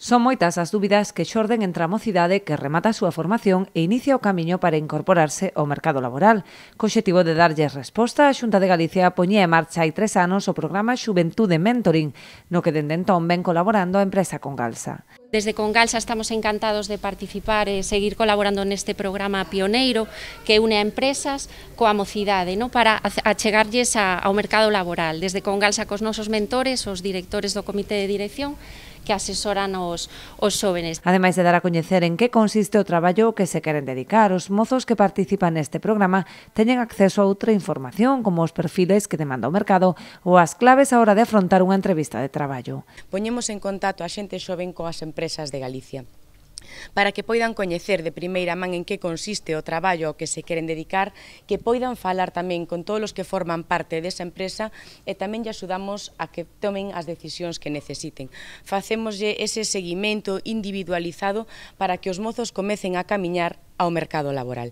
Son moitas as dúbidas que xorden entre a mocidade que remata a súa formación e inicia o camiño para incorporarse ao mercado laboral. Co obxectivo de darlles resposta, a Xunta de Galicia poñía en marcha hai 3 anos o programa Xuventude Mentoring, no que dende entón ven colaborando a empresa Congalsa. Desde Congalsa estamos encantados de participar e seguir colaborando neste programa pioneiro que une a empresas coa mocidade, para achegarlles ao mercado laboral. Desde Congalsa cos nosos mentores, os directores do comité de dirección, que asesoran os xóvenes. Ademais de dar a coñecer en que consiste o traballo que se queren dedicar, os mozos que participan neste programa teñen acceso a outra información, como os perfiles que demanda o mercado ou as claves á hora de afrontar unha entrevista de traballo. Poñemos en contacto a xente xoven coas empresas de Galicia, para que poidan coñecer de primeira man en que consiste o traballo ao que se queren dedicar, que poidan falar tamén con todos os que forman parte desa empresa e tamén lle axudamos a que tomen as decisións que necesiten. Facémoslle ese seguimento individualizado para que os mozos comecen a camiñar ao mercado laboral.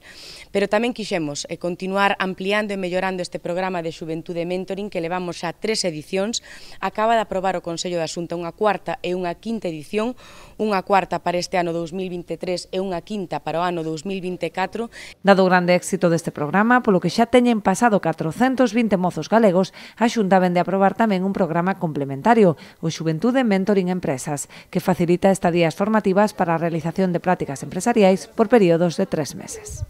Pero tamén quixemos continuar ampliando e mellorando este programa de Xuventude Mentoring que levamos xa 3 edicións. Acaba de aprobar o Consello da Xunta unha cuarta e unha quinta edición, unha cuarta para este ano 2023 e unha quinta para o ano 2024. Dado o grande éxito deste programa, polo que xa teñen pasado 420 mozos galegos, a Xunta vende a aprobar tamén un programa complementario, o Xuventude Mentoring Empresas, que facilita estadías formativas para a realización de prácticas empresariais por períodos de 3 meses.